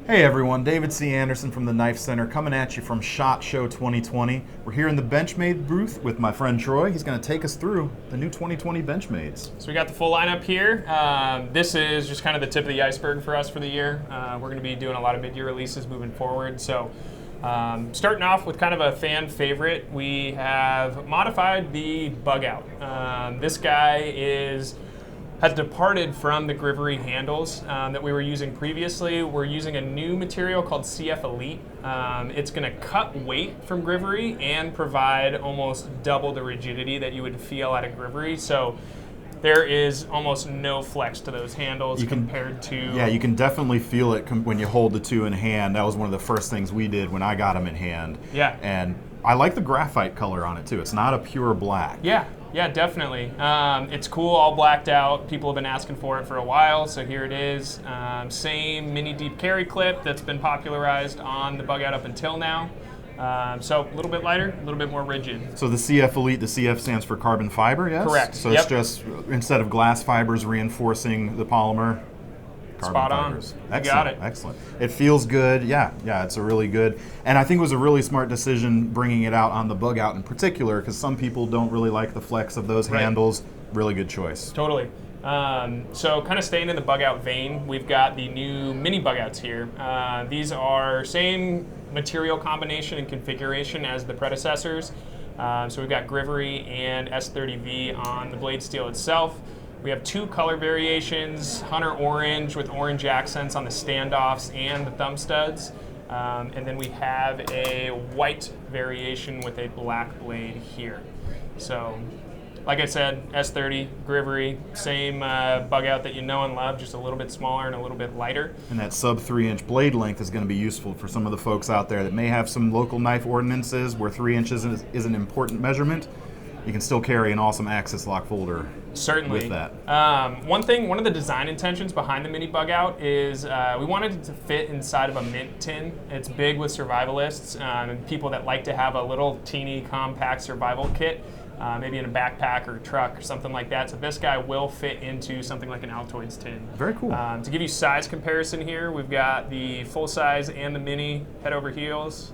Hey everyone, David C. Anderson from the KnifeCenter coming at you from SHOT Show 2020. We're here in the Benchmade booth with my friend Troy. He's going to take us through the new 2020 Benchmades. So we got the full lineup here. This is just kind of the tip of the iceberg for us for the year. We're going to be doing a lot of mid-year releases moving forward. So starting off with kind of a fan favorite, we have modified the Bugout. This guy has departed from the Grivery handles that we were using previously. We're using a new material called CF Elite. It's going to cut weight from Grivery and provide almost double the rigidity that you would feel at a Grivery. So there is almost no flex to those handles compared to... Yeah, you can definitely feel it when you hold the two in hand. That was one of the first things we did when I got them in hand. Yeah. And I like the graphite color on it too. It's not a pure black. Yeah, definitely. It's cool, all blacked out. People have been asking for it for a while, so here it is. Same mini deep carry clip that's been popularized on the Bugout up until now. So a little bit lighter, a little bit more rigid. So the CF Elite, the CF stands for carbon fiber, yes? Correct. So it's just, instead of glass fibers reinforcing the polymer, carbon Spot fibers. on. Excellent, You got it. Excellent. It feels good. Yeah, it's a really good. And I think it was a really smart decision bringing it out on the Bugout in particular, because some people don't really like the flex of those handles. Really good choice. Totally. So kind of staying in the Bugout vein, we've got the new mini Bugouts here. These are same material combination and configuration as the predecessors. So we've got Grivery and S30V on the blade steel itself. We have two color variations, Hunter Orange with orange accents on the standoffs and the thumb studs. And then we have a white variation with a black blade here. So, like I said, S30, Grivery, same Bugout that you know and love, just a little bit smaller and a little bit lighter. And that sub 3-inch blade length is going to be useful for some of the folks out there that may have some local knife ordinances where 3 inches is an important measurement. You can still carry an awesome axis lock folder. Certainly. With that. One of the design intentions behind the mini Bugout is we wanted it to fit inside of a mint tin. It's big with survivalists and people that like to have a little teeny compact survival kit, maybe in a backpack or a truck or something like that. So this guy will fit into something like an Altoids tin. Very cool. To give you size comparison here, we've got the full size and the mini head over heels.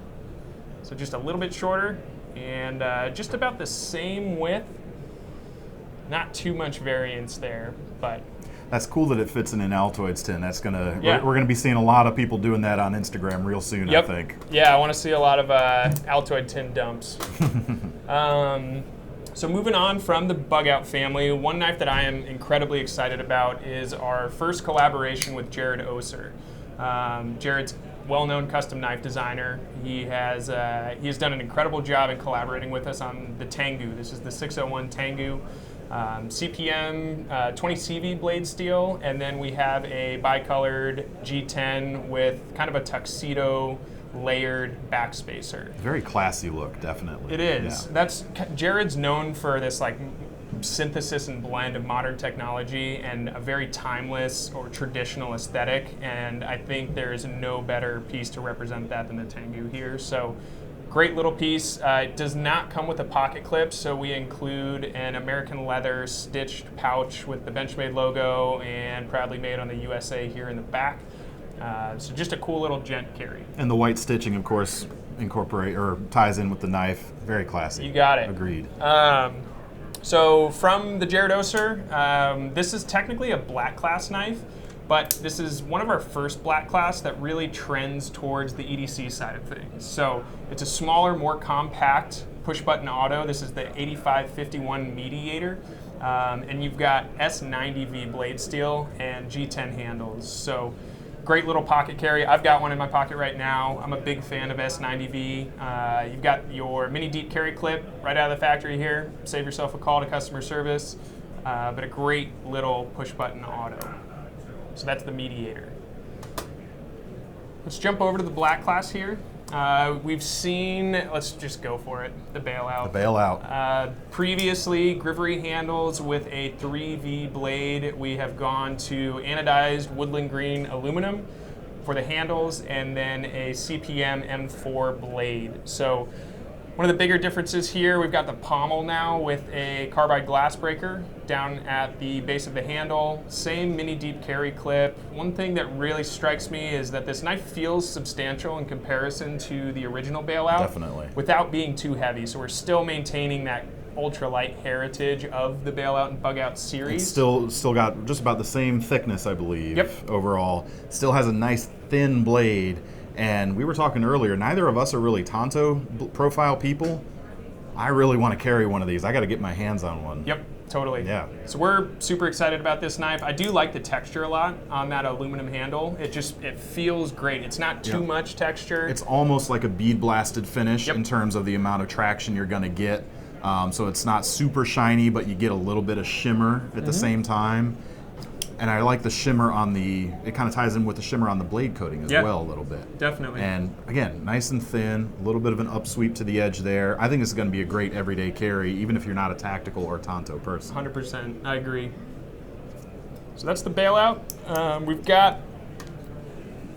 So just a little bit shorter and just about the same width. Not too much variance there, but that's cool that it fits in an Altoids tin. That's gonna we're gonna be seeing a lot of people doing that on Instagram real soon. Yep. I think. Yeah, I want to see a lot of Altoid tin dumps. So moving on from the Bugout family, one knife that I am incredibly excited about is our first collaboration with Jared Oser. Jared's well-known custom knife designer. He has done an incredible job in collaborating with us on the Tengu. This is the 601 Tengu. CPM 20 CV blade steel, and then we have a bicolored G10 with kind of a tuxedo layered backspacer. Very classy look, definitely. It is. Yeah. That's Jared's known for this like synthesis and blend of modern technology and a very timeless or traditional aesthetic, and I think there's no better piece to represent that than the Tengu here. So great little piece. It does not come with a pocket clip, so we include an American leather stitched pouch with the Benchmade logo and proudly made on the USA here in the back. So just a cool little gent carry. And the white stitching, of course, ties in with the knife. Very classy. You got it. Agreed. So from the Jared Oser, this is technically a black class knife, but this is one of our first black class that really trends towards the EDC side of things. So it's a smaller, more compact push-button auto. This is the 8551 Mediator, and you've got S90V blade steel and G10 handles. So great little pocket carry. I've got one in my pocket right now. I'm a big fan of S90V. You've got your mini deep carry clip right out of the factory here. Save yourself a call to customer service, but a great little push-button auto. So that's the Mediator. Let's jump over to the black class here. We've seen, let's just go for it, the Bailout. The Bailout. Previously, Grivery handles with a 3V blade. We have gone to anodized woodland green aluminum for the handles, and then a CPM M4 blade. So One of the bigger differences here, we've got the pommel now with a carbide glass breaker down at the base of the handle. Same mini deep carry clip. One thing that really strikes me is that this knife feels substantial in comparison to the original Bailout. Definitely. Without being too heavy. So we're still maintaining that ultralight heritage of the Bailout and Bugout series. It's still got just about the same thickness, I believe. Yep. Overall, still has a nice thin blade. And we were talking earlier, neither of us are really Tanto profile people. I really want to carry one of these. I got to get my hands on one. Yep, totally. Yeah. So we're super excited about this knife. I do like the texture a lot on that aluminum handle. It feels great. It's not too much texture. It's almost like a bead blasted finish Yep. in terms of the amount of traction you're going to get. So it's not super shiny, but you get a little bit of shimmer at the same time. And I like the shimmer on it kind of ties in with the shimmer on the blade coating as well a little bit. Definitely. And again, nice and thin, a little bit of an upsweep to the edge there. I think this is going to be a great everyday carry, even if you're not a tactical or Tanto person. 100%, I agree. So that's the Bailout. We've got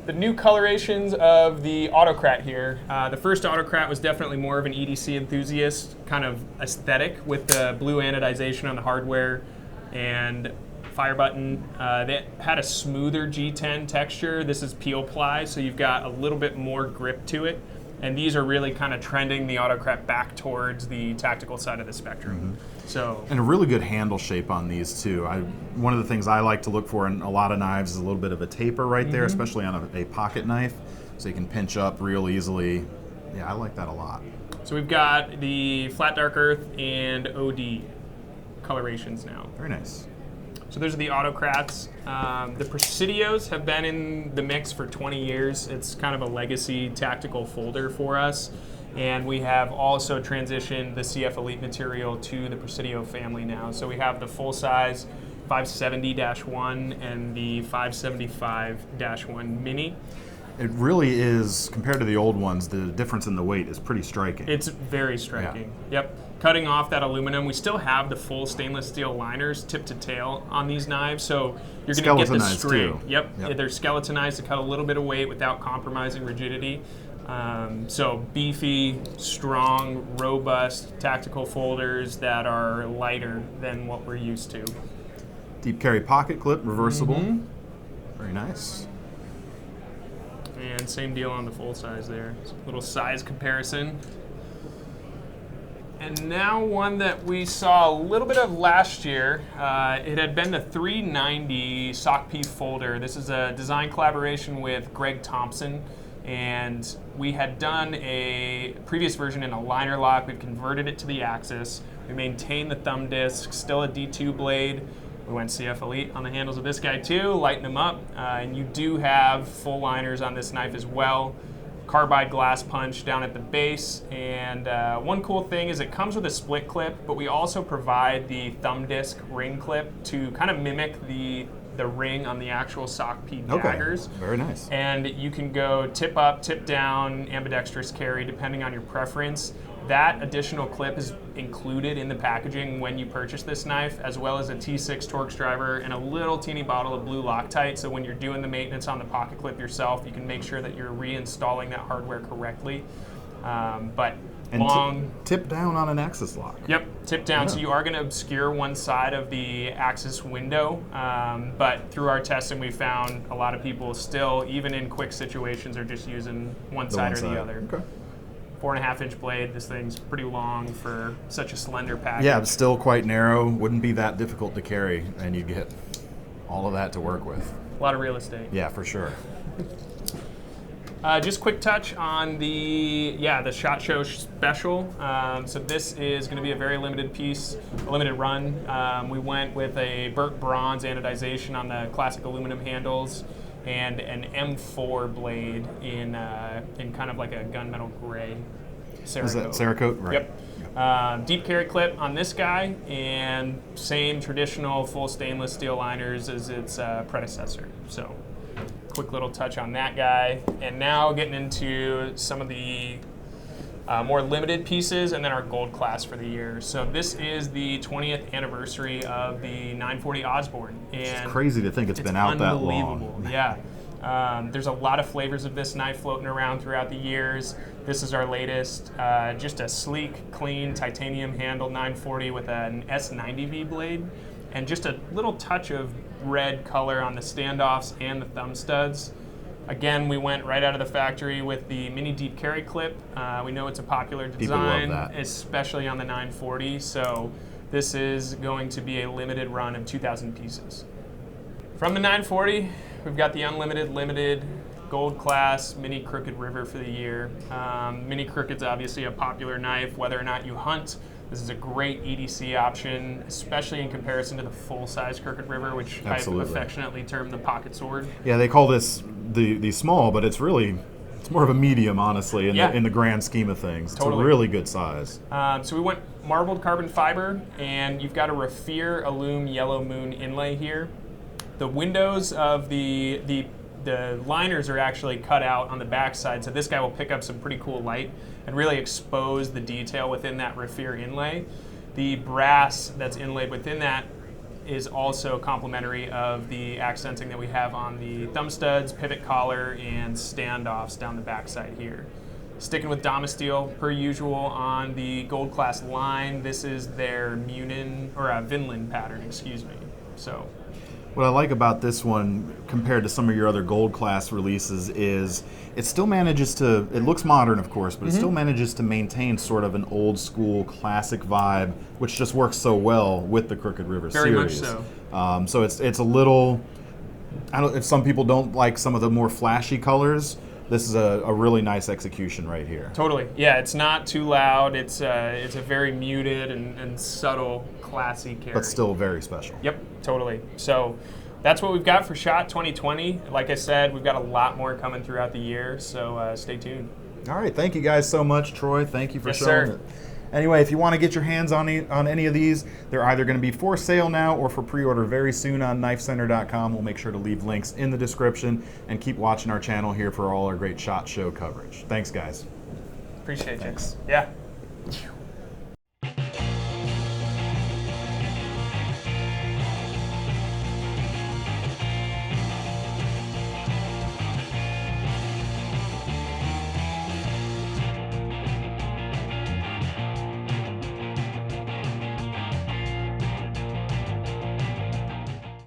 the new colorations of the Autocrat here. The first Autocrat was definitely more of an EDC enthusiast kind of aesthetic with the blue anodization on the hardware and fire button. They had a smoother G10 texture. This is peel ply, so you've got a little bit more grip to it. And these are really kind of trending the Autocrat back towards the tactical side of the spectrum. So, and a really good handle shape on these too. One of the things I like to look for in a lot of knives is a little bit of a taper right there, especially on a pocket knife, so you can pinch up real easily. Yeah, I like that a lot. So we've got the flat dark earth and OD colorations now. Very nice. So those are the Autocrats. The Presidios have been in the mix for 20 years. It's kind of a legacy tactical folder for us. And we have also transitioned the CF Elite material to the Presidio family now. So we have the full-size 570-1 and the 575-1 Mini. It really is, compared to the old ones, the difference in the weight is pretty striking. It's very striking. Yep. Cutting off that aluminum, we still have the full stainless steel liners tip to tail on these knives, so you're going to get the string. Too. Yep. They're skeletonized to cut a little bit of weight without compromising rigidity. So beefy, strong, robust tactical folders that are lighter than what we're used to. Deep carry pocket clip, reversible. Very nice. And same deal on the full size there. So little size comparison. And now one that we saw a little bit of last year. It had been the 390 Socp folder. This is a design collaboration with Greg Thompson. And we had done a previous version in a liner lock. We've converted it to the Axis. We maintained the thumb disc, still a D2 blade. We went CF Elite on the handles of this guy too, lighten them up. And you do have full liners on this knife as well. Carbide glass punch down at the base. And one cool thing is it comes with a split clip, but we also provide the thumb disc ring clip to kind of mimic the ring on the actual Socp daggers. Okay, very nice. And you can go tip up, tip down, ambidextrous carry, depending on your preference. That additional clip is included in the packaging when you purchase this knife, as well as a T6 Torx driver and a little teeny bottle of blue Loctite. So when you're doing the maintenance on the pocket clip yourself, you can make sure that you're reinstalling that hardware correctly. But long tip down on an Axis lock. Yep, tip down. So you are going to obscure one side of the Axis window, but through our testing, we found a lot of people still, even in quick situations, are just using one side or the other. Okay. 4.5-inch blade. This thing's pretty long for such a slender package. Yeah, it's still quite narrow. Wouldn't be that difficult to carry, and you get all of that to work with. A lot of real estate. Yeah, for sure. Just quick touch on the SHOT Show special. So this is going to be a very limited piece, a limited run. We went with a burnt bronze anodization on the classic aluminum handles and an M4 blade in kind of like a gunmetal gray Cerakote. Is that Cerakote? Right. Yep. Deep carry clip on this guy, and same traditional full stainless steel liners as its predecessor. So quick little touch on that guy. And now getting into some of the more limited pieces and then our gold class for the year. So this is the 20th anniversary of the 940 Osborne. And it's crazy to think it's been out that long. Yeah. There's a lot of flavors of this knife floating around throughout the years. This is our latest, just a sleek, clean titanium handle 940 with an S90V blade, and just a little touch of red color on the standoffs and the thumb studs. Again, we went right out of the factory with the mini deep carry clip. We know it's a popular design, especially on the 940, so this is going to be a limited run of 2,000 pieces. From the 940, we've got the unlimited, limited, gold class mini crooked river for the year. Mini crooked's obviously a popular knife, whether or not you hunt. This is a great EDC option, especially in comparison to the full-size crooked river, which I affectionately term the pocket sword. Yeah, they call this the small, but it's really, it's more of a medium, honestly, in the grand scheme of things. It's a really good size. So we went marbled carbon fiber, and you've got a Raffir Illum Yellow Moon inlay here. The windows of the liners are actually cut out on the back side, so this guy will pick up some pretty cool light and really expose the detail within that Raffir inlay. The brass that's inlaid within that is also complementary of the accenting that we have on the thumb studs, pivot collar, and standoffs down the back side here. Sticking with Damasteel, per usual on the gold class line, this is their Vinland pattern, excuse me. So, what I like about this one compared to some of your other gold class releases is it still manages to, it looks modern of course, but it still manages to maintain sort of an old school classic vibe, which just works so well with the Crooked River series. Very much so. So it's a little, if some people don't like some of the more flashy colors, this is a really nice execution right here. Totally. Yeah, it's not too loud. It's a very muted and subtle, classy carry. But still very special. Yep, totally. So that's what we've got for SHOT 2020. Like I said, we've got a lot more coming throughout the year, so stay tuned. All right, thank you guys so much, Troy. Thank you for showing it. Anyway, if you want to get your hands on any of these, they're either going to be for sale now or for pre-order very soon on KnifeCenter.com. We'll make sure to leave links in the description, and keep watching our channel here for all our great SHOT Show coverage. Thanks, guys. Appreciate it. Thanks. Yeah.